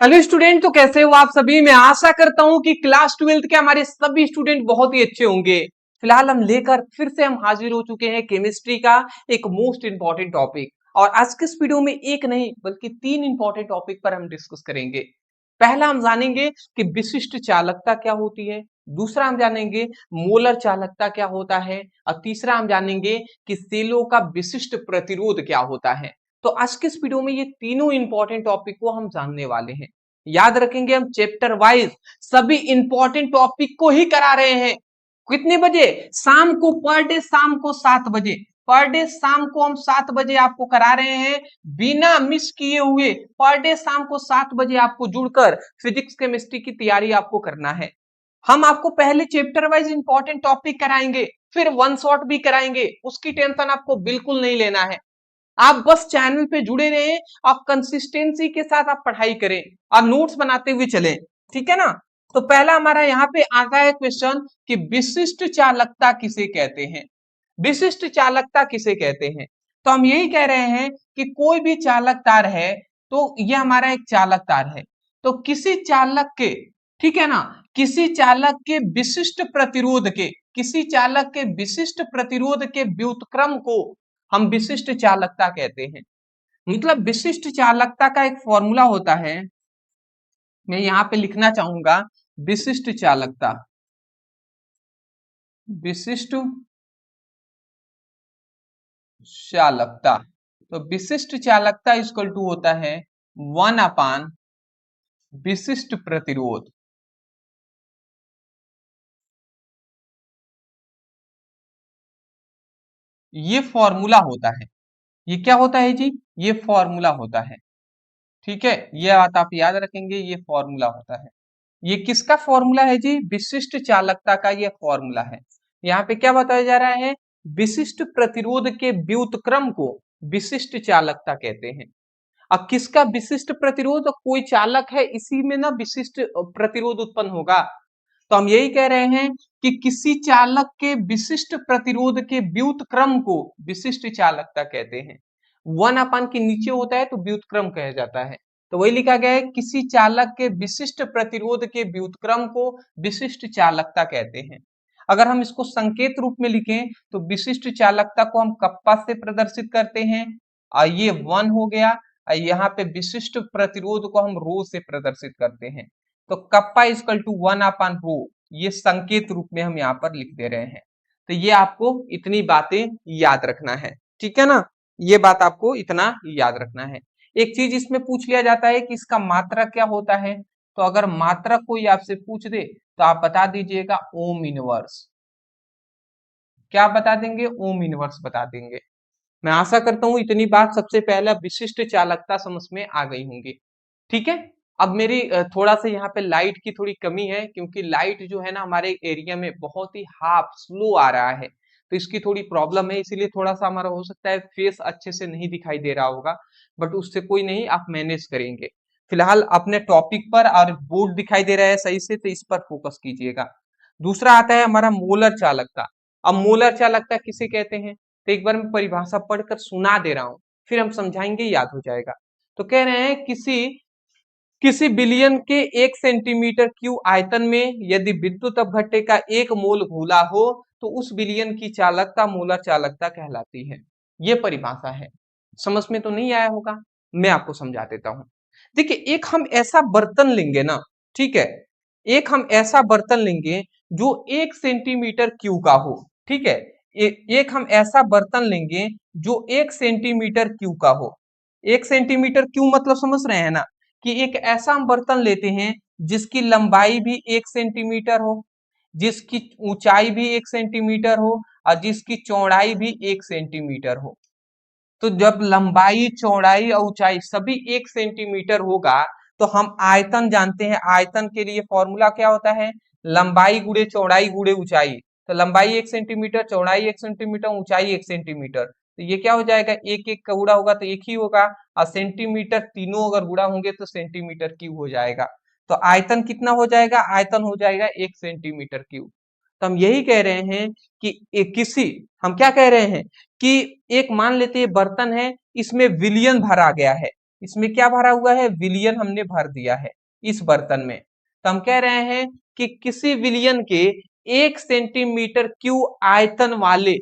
Hello student, तो कैसे हो आप सभी। मैं आशा करता हूं कि क्लास 12th के हमारे सभी स्टूडेंट बहुत ही अच्छे होंगे। फिलहाल हम लेकर फिर से हम हाजिर हो चुके हैं केमिस्ट्री का एक मोस्ट इंपॉर्टेंट टॉपिक। और आज के इस वीडियो में एक नहीं बल्कि तीन इंपॉर्टेंट टॉपिक पर हम डिस्कस करेंगे। पहला हम जानेंगे कि विशिष्ट चालकता क्या होती है। दूसरा हम जानेंगे मोलर चालकता क्या होता है। और तीसरा हम जानेंगे कि सेलों का विशिष्ट प्रतिरोध क्या होता है। तो आज के इस वीडियो में ये तीनों इंपॉर्टेंट टॉपिक को हम जानने वाले हैं। याद रखेंगे हम चैप्टर वाइज सभी इंपॉर्टेंट टॉपिक को ही करा रहे हैं। कितने बजे? शाम को, पर डे शाम को 7 बजे। पर डे शाम को हम 7 बजे आपको करा रहे हैं बिना मिस किए हुए। पर डे शाम को 7 बजे आपको जुड़कर फिजिक्स केमिस्ट्री की तैयारी आपको करना है। हम आपको पहले चैप्टर वाइज इंपॉर्टेंट टॉपिक कराएंगे, फिर वन शॉट भी कराएंगे। उसकी टेंशन आपको बिल्कुल नहीं लेना है। आप बस चैनल पे जुड़े रहें और कंसिस्टेंसी के साथ आप पढ़ाई करें और नोट्स बनाते हुए चलें। ठीक है ना। तो पहला हमारा यहाँ पे आता है क्वेश्चन कि विशिष्ट चालकता किसे कहते हैं। विशिष्ट चालकता किसे कहते हैं? तो हम यही कह रहे हैं कि कोई भी चालक तार है तो ये हमारा एक चालक तार है। तो किसी चालक के, ठीक है ना, किसी चालक के विशिष्ट प्रतिरोध के, किसी चालक के विशिष्ट प्रतिरोध के व्युत्क्रम को हम विशिष्ट चालकता कहते हैं। मतलब विशिष्ट चालकता का एक फॉर्मूला होता है, मैं यहां पे लिखना चाहूंगा। विशिष्ट चालकता, विशिष्ट चालकता, तो विशिष्ट चालकता इक्वल टू होता है 1/, विशिष्ट प्रतिरोध। ये फॉर्मूला होता है। ये क्या होता है जी? ये फॉर्मूला होता है। ठीक है, ये बात आप याद रखेंगे, ये फॉर्मूला होता है। ये किसका फॉर्मूला है जी? विशिष्ट चालकता का ये फॉर्मूला है। यहाँ पे क्या बताया जा रहा है? विशिष्ट प्रतिरोध के व्युत्क्रम को विशिष्ट चालकता कहते हैं। अब किसका विशिष्ट प्रतिरोध? कोई चालक है, इसी में ना विशिष्ट प्रतिरोध उत्पन्न होगा। तो हम यही कह रहे हैं कि किसी चालक के विशिष्ट प्रतिरोध के व्युत्क्रम को विशिष्ट चालकता कहते हैं। 1/, के नीचे होता है तो व्युत्क्रम कहा जाता है। तो वही लिखा गया है, किसी चालक के विशिष्ट प्रतिरोध के व्युत्क्रम को विशिष्ट चालकता कहते हैं। अगर हम इसको संकेत रूप में लिखें तो विशिष्ट चालकता को हम कप्पा से प्रदर्शित करते हैं, और ये 1 हो गया। और यहाँ पे विशिष्ट प्रतिरोध को हम रो से प्रदर्शित करते हैं। तो कप्पा इक्वल टू 1/रो, ये संकेत रूप में हम यहाँ पर लिख दे रहे हैं। तो ये आपको इतनी बातें याद रखना है। ठीक है ना, ये बात आपको इतना याद रखना है। एक चीज इसमें पूछ लिया जाता है कि इसका मात्रक क्या होता है। तो अगर मात्रक कोई आपसे पूछ दे तो आप बता दीजिएगा ओम इनवर्स। क्या बता देंगे? ओम इनवर्स बता देंगे। मैं आशा करता हूं इतनी बात सबसे पहले विशिष्ट चालकता समझ में आ गई होंगी। ठीक है। अब मेरी थोड़ा सा यहाँ पे लाइट की थोड़ी कमी है, क्योंकि लाइट जो है ना हमारे एरिया में बहुत ही हाफ स्लो आ रहा है, तो इसकी थोड़ी प्रॉब्लम है। इसीलिए थोड़ा सा हमारा हो सकता है फेस अच्छे से नहीं दिखाई दे रहा होगा, बट उससे कोई नहीं, आप मैनेज करेंगे। फिलहाल अपने टॉपिक पर, और बोर्ड दिखाई दे रहा है सही से, तो इस पर फोकस कीजिएगा। दूसरा आता है हमारा मोलर चालकता। अब मोलर चालकता किसे कहते हैं? तो एक बार मैं परिभाषा पढ़कर सुना दे रहा हूं, फिर हम समझाएंगे, याद हो जाएगा। तो कह रहे हैं किसी किसी बिलियन के 1 सेंटीमीटर क्यूब आयतन में यदि विद्युत अपघट्य का 1 मोल घुला हो तो उस बिलियन की चालकता मोलर चालकता कहलाती है। ये परिभाषा है। समझ में तो नहीं आया होगा, मैं आपको समझा देता हूं। देखिए, एक हम ऐसा बर्तन लेंगे ना, ठीक है, एक हम ऐसा बर्तन लेंगे जो 1 सेंटीमीटर क्यूब का हो। ठीक है, एक हम ऐसा बर्तन लेंगे जो 1 सेंटीमीटर क्यूब का हो। 1 सेंटीमीटर क्यूब मतलब समझ रहे हैं ना, कि एक ऐसा हम बर्तन लेते हैं जिसकी लंबाई भी 1 सेंटीमीटर हो, जिसकी ऊंचाई भी 1 सेंटीमीटर हो, और जिसकी चौड़ाई भी 1 सेंटीमीटर हो। तो जब लंबाई, चौड़ाई और ऊंचाई सभी 1 सेंटीमीटर होगा तो हम आयतन जानते हैं। आयतन के लिए फॉर्मूला क्या होता है? लंबाई गुणे चौड़ाई गुणे ऊंचाई। तो लंबाई 1 सेंटीमीटर, चौड़ाई 1 सेंटीमीटर, ऊंचाई 1 सेंटीमीटर। तो ये क्या हो जाएगा? एक एक का गुणा होगा तो एक ही होगा, और सेंटीमीटर तीनों अगर गुणा होंगे तो सेंटीमीटर क्यूब हो जाएगा। तो आयतन कितना हो जाएगा? आयतन हो जाएगा 1 सेंटीमीटर क्यूब। तो हम यही कह रहे हैं कि किसी, हम क्या कह रहे हैं कि एक मान लेते हैं बर्तन है, इसमें विलियन भरा गया है। इसमें क्या भरा हुआ है, विलयन हमने भर दिया है इस बर्तन में। तो हम कह रहे हैं कि किसी विलयन के 1 सेंटीमीटर क्यूब आयतन वाले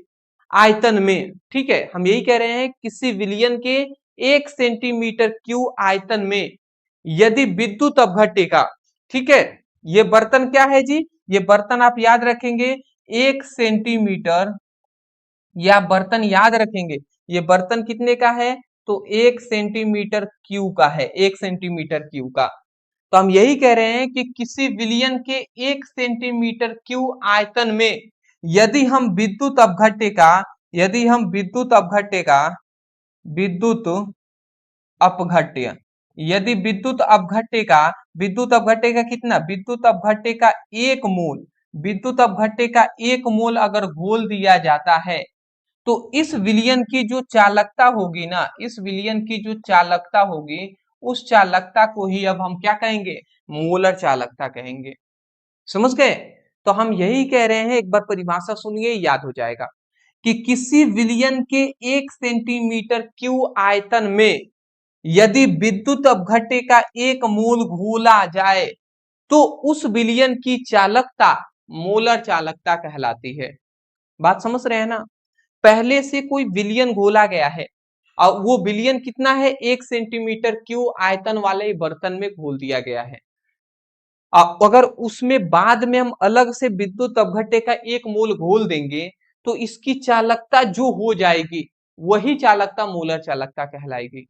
आयतन में, ठीक है, हम यही कह रहे हैं किसी विलयन के 1 सेंटीमीटर क्यूब आयतन में यदि विद्युत अपघट्य का, ठीक है, ये बर्तन क्या है जी, ये बर्तन आप याद रखेंगे 1 सेंटीमीटर, या बर्तन याद रखेंगे ये बर्तन कितने का है, तो 1 सेंटीमीटर क्यूब का है, 1 सेंटीमीटर क्यूब का। तो हम यही कह रहे हैं कि किसी विलयन के 1 सेंटीमीटर क्यूब आयतन में यदि हम विद्युत अपघट्य का, यदि हम विद्युत अपघट्य का, विद्युत अपघट्य, यदि विद्युत अपघट्य का कितना, विद्युत अपघट्य का 1 मोल, विद्युत अपघट्य का 1 मोल अगर घोल दिया जाता है तो इस विलयन की जो चालकता होगी ना, इस विलयन की जो चालकता होगी, उस चालकता को ही अब हम क्या कहेंगे, मोलर चालकता कहेंगे। समझ गए? तो हम यही कह रहे हैं, एक बार परिभाषा सुनिए, याद हो जाएगा कि किसी विलयन के 1 सेंटीमीटर क्यूब आयतन में यदि विद्युत अपघट्य का 1 मोल घोला जाए तो उस विलयन की चालकता मोलर चालकता कहलाती है। बात समझ रहे हैं ना? पहले से कोई विलयन घोला गया है और वो विलयन कितना है, 1 सेंटीमीटर क्यूब आयतन वाले बर्तन में घोल दिया गया है। अगर उसमें बाद में हम अलग से विद्युत अपघट्य का 1 मोल घोल देंगे तो इसकी चालकता जो हो जाएगी वही चालकता मोलर चालकता कहलाएगी।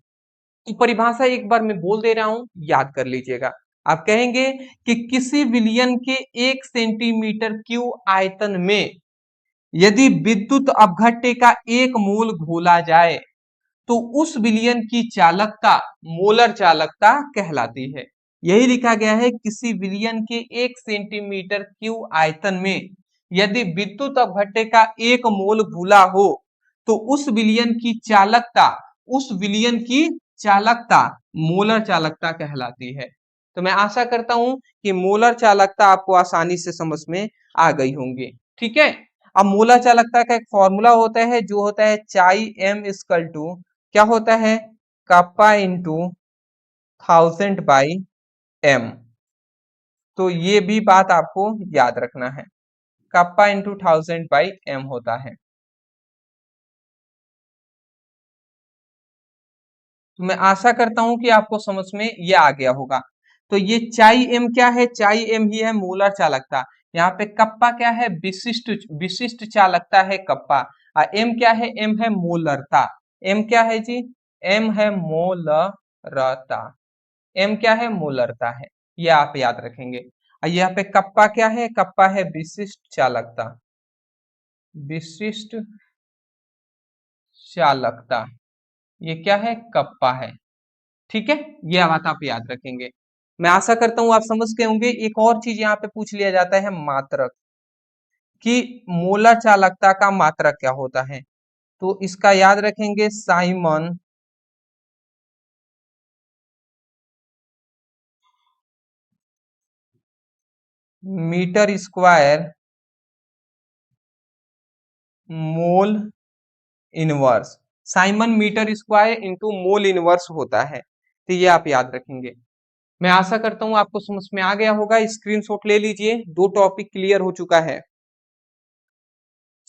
तो परिभाषा एक बार मैं बोल दे रहा हूं, याद कर लीजिएगा। आप कहेंगे कि किसी विलयन के 1 सेंटीमीटर क्यूब आयतन में यदि विद्युत अपघट्य का 1 मोल घोला जाए तो उस विलयन की चालकता मोलर चालकता कहलाती है। यही लिखा गया है, किसी विलयन के 1 सेंटीमीटर क्यूब आयतन में यदि विद्युत अपघट्य का 1 मोल घुला हो तो उस विलयन की चालकता, उस विलयन की चालकता मोलर चालकता कहलाती है। तो मैं आशा करता हूं कि मोलर चालकता आपको आसानी से समझ में आ गई होंगी। ठीक है, अब मोलर चालकता का एक फॉर्मूला होता है जो होता है चाई एम इक्वल टू, क्या होता है, कप्पा इंटू 1000/m। तो ये भी बात आपको याद रखना है, कप्पा इंटू 1000/m होता है। तो मैं आशा करता हूं कि आपको समझ में ये आ गया होगा। तो ये चाई एम क्या है, चाई एम ही है मोलर चालकता। यहाँ पे कप्पा क्या है, विशिष्ट विशिष्ट चालकता है कप्पा। और एम क्या है, एम है मोलरता। एम क्या है जी, एम है मोलरता। एम क्या है, मोलरता है, ये आप याद रखेंगे। और यहाँ पे कप्पा क्या है, कप्पा है विशिष्ट चालकता, विशिष्ट चालकता, ये क्या है, कप्पा है। ठीक है, ये बात आप याद रखेंगे। मैं आशा करता हूं आप समझ गए होंगे। एक और चीज यहाँ पे पूछ लिया जाता है, मात्रक, कि मोलर चालकता का मात्रक क्या होता है। तो इसका याद रखेंगे, siemens metre square mole inverse, siemens metre square into mole inverse होता है। तो ये आप याद रखेंगे। मैं आशा करता हूं आपको समझ में आ गया होगा। स्क्रीनशॉट ले लीजिए, 2 टॉपिक क्लियर हो चुका है।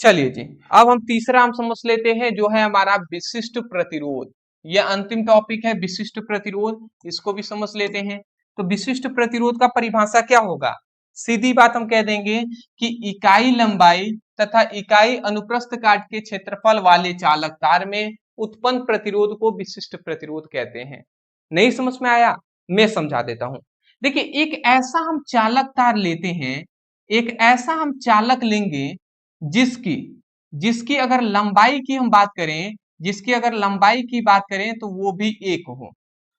चलिए जी, अब हम तीसरा हम समझ लेते हैं जो है हमारा विशिष्ट प्रतिरोध। यह अंतिम टॉपिक है विशिष्ट प्रतिरोध, इसको भी समझ लेते हैं। तो विशिष्ट प्रतिरोध का परिभाषा क्या होगा, सीधी बात हम कह देंगे कि इकाई लंबाई तथा इकाई अनुप्रस्थ काट के क्षेत्रफल वाले चालक तार में उत्पन्न प्रतिरोध को विशिष्ट प्रतिरोध कहते हैं। नहीं समझ में आया, मैं समझा देता हूं। देखिए, एक ऐसा हम चालक तार लेते हैं, एक ऐसा हम चालक लेंगे जिसकी जिसकी अगर लंबाई की हम बात करें, जिसकी अगर लंबाई की बात करें तो वो भी 1 हो।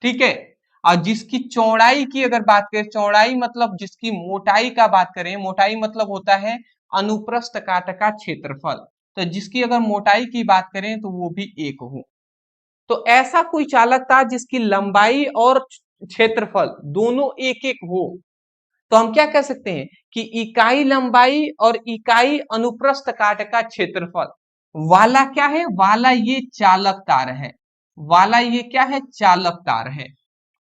ठीक है, और जिसकी चौड़ाई की अगर बात करें, चौड़ाई मतलब जिसकी मोटाई का बात करें, मोटाई मतलब होता है अनुप्रस्थ काट का क्षेत्रफल, तो जिसकी अगर मोटाई की बात करें तो वो भी 1 हो। तो ऐसा कोई चालक था जिसकी लंबाई और क्षेत्रफल दोनों 1-1 हो, तो हम क्या कह सकते हैं कि इकाई लंबाई और इकाई अनुप्रस्थ काट का क्षेत्रफल वाला क्या है, वाला ये चालक तार है, वाला ये क्या है, चालक तार है।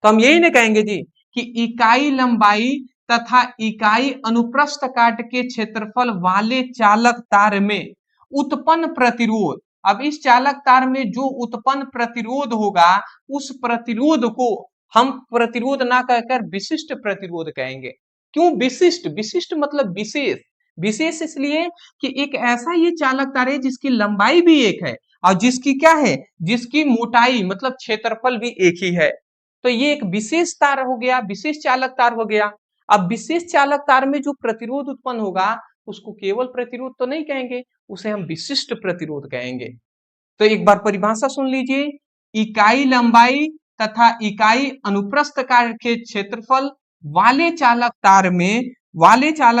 तो हम यही ना कहेंगे जी कि इकाई लंबाई तथा इकाई अनुप्रस्थ काट के क्षेत्रफल वाले चालक तार में उत्पन्न प्रतिरोध, अब इस चालक तार में जो उत्पन्न प्रतिरोध होगा उस प्रतिरोध को हम प्रतिरोध ना कहकर विशिष्ट प्रतिरोध कहेंगे। क्यों विशिष्ट? विशिष्ट मतलब विशेष। विशेष इसलिए कि एक ऐसा ये चालक तार है जिसकी लंबाई भी एक है और जिसकी क्या है, जिसकी मोटाई मतलब क्षेत्रफल भी एक ही है। तो ये एक विशेष तार हो गया, विशेष चालक तार हो गया। अब विशेष चालक तार में जो प्रतिरोध उत्पन्न होगा उसको केवल प्रतिरोध तो नहीं कहेंगे, उसे हम विशिष्ट प्रतिरोध कहेंगे। तो एक बार परिभाषा सुन लीजिए, इकाई लंबाई तथा इकाई अनुप्रस्थ काट के क्षेत्रफल वाले चालक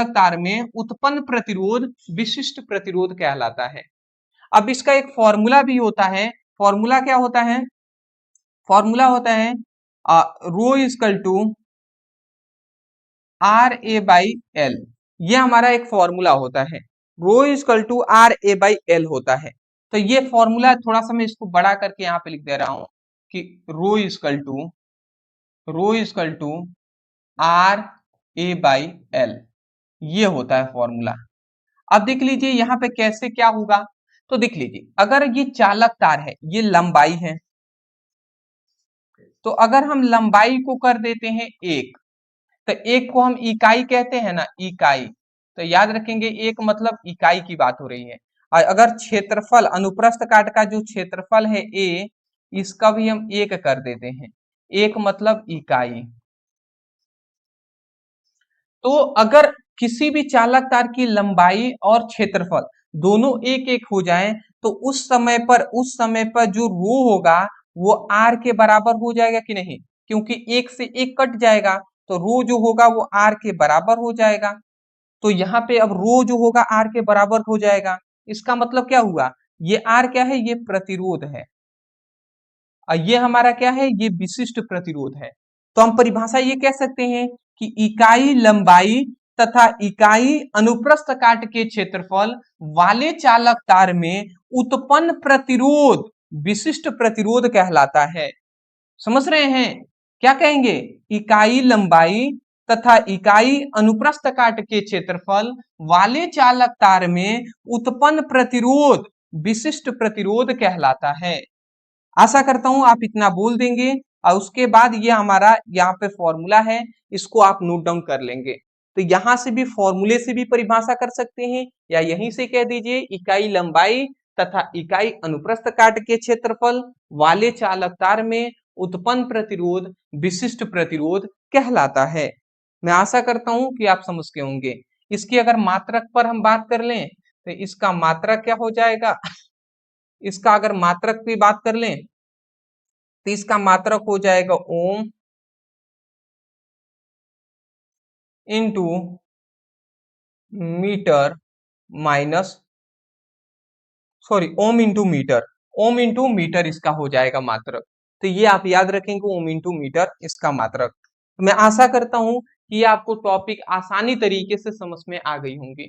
तार में उत्पन्न प्रतिरोध विशिष्ट प्रतिरोध कहलाता है। अब इसका एक फॉर्मूला भी होता है। फॉर्मूला क्या होता है? फॉर्मूला होता है rho equal to R A by L. ये हमारा एक फॉर्मूला होता है, rho equal to R A by L होता है। तो ये फॉर्मूला थोड़ा सा मैं इसको बड़ा करके यहाँ पे लिख दे रहा हूं कि rho equal to R A by L, ये होता है फॉर्मूला। अब देख लीजिए यहाँ पे कैसे क्या होगा। तो देख लीजिए, अगर ये चालक तार है, ये लंबाई है, तो अगर हम लंबाई को कर देते हैं एक, तो एक को हम इकाई कहते हैं ना, इकाई। तो याद रखेंगे एक मतलब इकाई की बात हो रही है। और अगर क्षेत्रफल, अनुप्रस्थ काट का जो क्षेत्रफल है ए, इसका भी हम एक कर देते हैं, एक मतलब इकाई। तो अगर किसी भी चालक तार की लंबाई और क्षेत्रफल दोनों एक एक हो जाएं, तो उस समय पर जो रो होगा वो आर के बराबर हो जाएगा कि नहीं, क्योंकि एक से एक कट जाएगा तो रो जो होगा वो आर के बराबर हो जाएगा। तो यहाँ पे अब रो जो होगा आर के बराबर हो जाएगा। इसका मतलब क्या हुआ, ये आर क्या है, ये प्रतिरोध है और ये हमारा क्या है, ये विशिष्ट प्रतिरोध है। तो हम परिभाषा ये कह सकते हैं कि इकाई लंबाई तथा इकाई अनुप्रस्थ काट के क्षेत्रफल वाले चालक तार में उत्पन्न प्रतिरोध विशिष्ट प्रतिरोध कहलाता है। समझ रहे हैं? क्या कहेंगे, इकाई लंबाई तथा इकाई अनुप्रस्थ काट के क्षेत्रफल वाले चालक तार में उत्पन्न प्रतिरोध विशिष्ट प्रतिरोध कहलाता है। आशा करता हूं आप इतना बोल देंगे और उसके बाद ये हमारा यहाँ पे फॉर्मूला है, इसको आप नोट डाउन कर लेंगे। तो यहां से भी फॉर्मूले से भी परिभाषा कर सकते हैं या यहीं से कह दीजिए इकाई लंबाई तथा इकाई अनुप्रस्थ काट के क्षेत्रफल वाले चालक तार में उत्पन्न प्रतिरोध विशिष्ट प्रतिरोध कहलाता है। मैं आशा करता हूं कि आप समझ के होंगे। इसकी अगर मात्रक पर हम बात कर लें तो इसका मात्रक क्या हो जाएगा इसका अगर मात्रक की बात कर लें तो इसका मात्रक हो जाएगा ohm into metre minus, sorry ohm into metre, ohm into metre इसका हो जाएगा मात्रक। तो ये आप याद रखेंगे, ओम इंटू मीटर इसका मात्रक। मैं आशा करता हूं कि आपको टॉपिक आसानी तरीके से समझ में आ गई होंगी।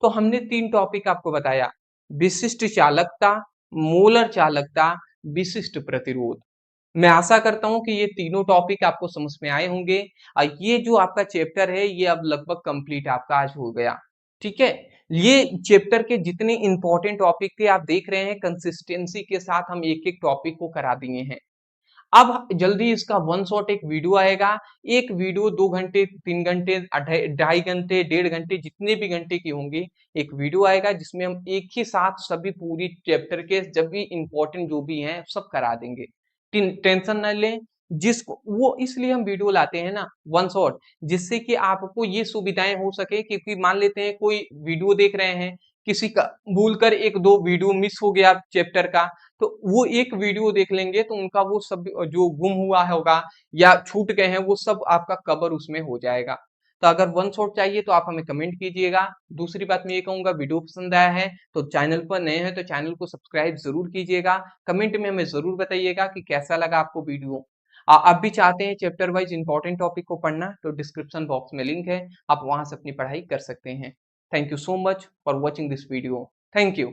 तो हमने 3 टॉपिक आपको बताया, विशिष्ट चालकता, मोलर चालकता, विशिष्ट प्रतिरोध। मैं आशा करता हूं कि ये तीनों टॉपिक आपको समझ में आए होंगे और ये जो आपका चैप्टर है ये अब लगभग कंप्लीट आपका आज हो गया। ठीक है, ये चैप्टर के जितने इंपॉर्टेंट टॉपिक थे आप देख रहे हैं, कंसिस्टेंसी के साथ हम एक एक टॉपिक को करा दिए हैं। अब जल्दी इसका वन शॉट एक वीडियो आएगा। एक वीडियो 2 घंटे 3 घंटे 2.5 घंटे 1.5 घंटे जितने भी घंटे की होंगी, एक वीडियो आएगा जिसमें हम एक ही साथ सभी पूरी चैप्टर के जब भी इंपॉर्टेंट जो भी हैं सब करा देंगे। टेंशन न लें, जिसको वो इसलिए हम वीडियो लाते हैं ना वन शॉट, जिससे कि आपको ये सुविधाएं हो सके। क्योंकि मान लेते हैं कोई वीडियो देख रहे हैं, किसी का भूलकर 1-2 वीडियो मिस हो गया चैप्टर का, तो वो एक वीडियो देख लेंगे तो उनका वो सब जो गुम हुआ होगा या छूट गए हैं वो सब आपका कवर उसमें हो जाएगा। तो अगर वन शॉट चाहिए तो आप हमें कमेंट कीजिएगा। दूसरी बात मैं ये कहूंगा, वीडियो पसंद आया है तो चैनल पर नए हैं तो चैनल को सब्सक्राइब जरूर कीजिएगा। कमेंट में हमें जरूर बताइएगा कि कैसा लगा आपको वीडियो। आप भी चाहते हैं चैप्टर वाइज इंपॉर्टेंट टॉपिक को पढ़ना तो डिस्क्रिप्शन बॉक्स में लिंक है, आप वहां से अपनी पढ़ाई कर सकते हैं। Thank you so much for watching this video. Thank you.